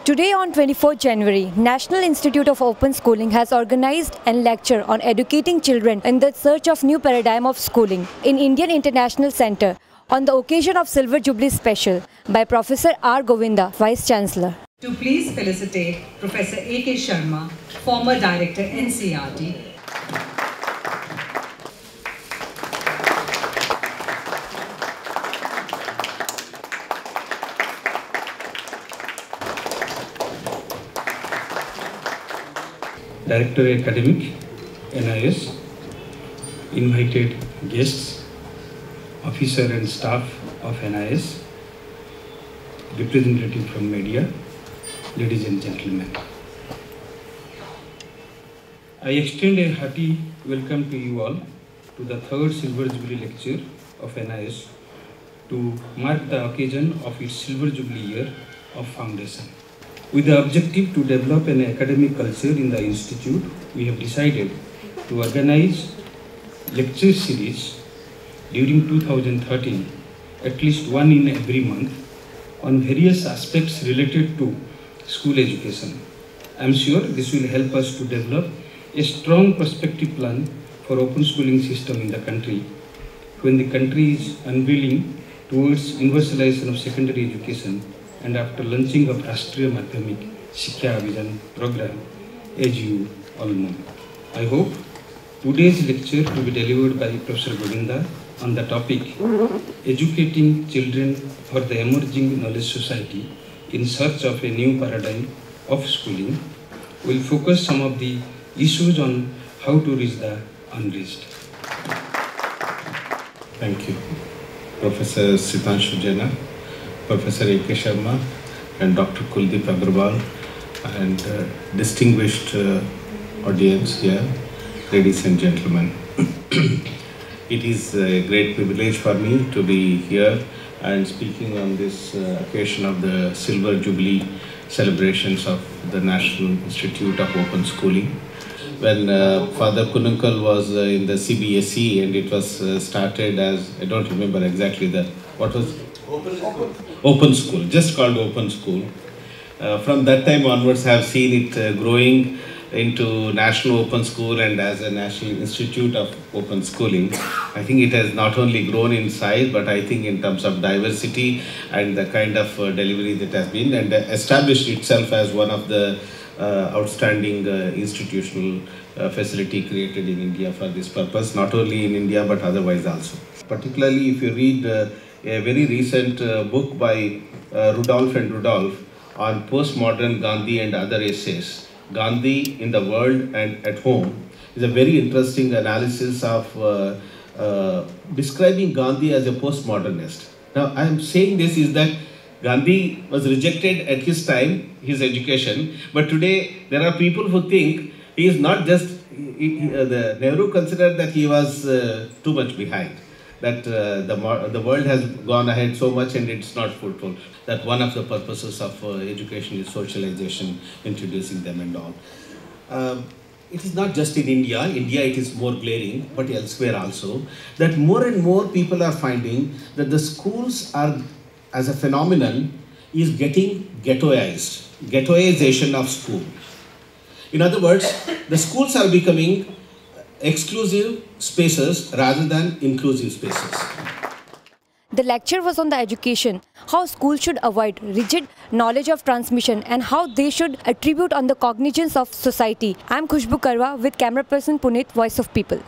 Today on 24th January, National Institute of Open Schooling has organized a lecture on educating children in the search of new paradigm of schooling in Indian International Center on the occasion of Silver Jubilee Special by Professor R. Govinda, Vice Chancellor. To please felicitate Professor A.K. Sharma, former Director NCERT, Director Academic, NIOS, invited guests, officer and staff of NIOS, representative from media, ladies and gentlemen. I extend a hearty welcome to you all to the third Silver Jubilee lecture of NIOS to mark the occasion of its Silver Jubilee year of foundation. With the objective to develop an academic culture in the institute, we have decided to organize lecture series during 2013, at least one in every month, on various aspects related to school education. I am sure this will help us to develop a strong prospective plan for open schooling system in the country when the country is unveiling towards universalization of secondary education and after launching of Rashtriya Madhyamik Shiksha Abhiyan program, as you all know. I hope today's lecture to be delivered by Professor Govinda on the topic Educating Children for the Emerging Knowledge Society in Search of a New Paradigm of Schooling will focus some of the issues on how to reach the unreached. Thank you. Professor Sitanshu Jaina, Professor A.K. Sharma, and Dr. Kuldeep Agrawal, and distinguished audience here, ladies and gentlemen. It is a great privilege for me to be here and speaking on this occasion of the Silver Jubilee celebrations of the National Institute of Open Schooling. When Father Kununkal was in the CBSE and it was started as, I don't remember exactly what was it? Open School, just called Open School. From that time onwards, I have seen it growing into National Open School and as a National Institute of Open Schooling. I think it has not only grown in size, but I think in terms of diversity and the kind of delivery that has been, and established itself as one of the outstanding institutional facility created in India for this purpose, not only in India but otherwise also. Particularly if you read a very recent book by Rudolph and Rudolph on postmodern Gandhi and other essays, Gandhi in the World and at Home, is a very interesting analysis of describing Gandhi as a postmodernist. Now I am saying this is that Gandhi was rejected at his time, his education, but today there are people who think he is not just, the Nehru considered that he was too much behind, that the world has gone ahead so much and it's not fruitful, that one of the purposes of education is socialization, introducing them and all. It is not just in India it is more glaring, but elsewhere also, that more and more people are finding that the schools are, as a phenomenon, is getting ghettoization of school. In other words, the schools are becoming exclusive spaces rather than inclusive spaces. The lecture was on the education, how schools should avoid rigid knowledge of transmission and how they should attribute on the cognizance of society. I am Khushbu Karwa with camera person Puneet, Voice of People.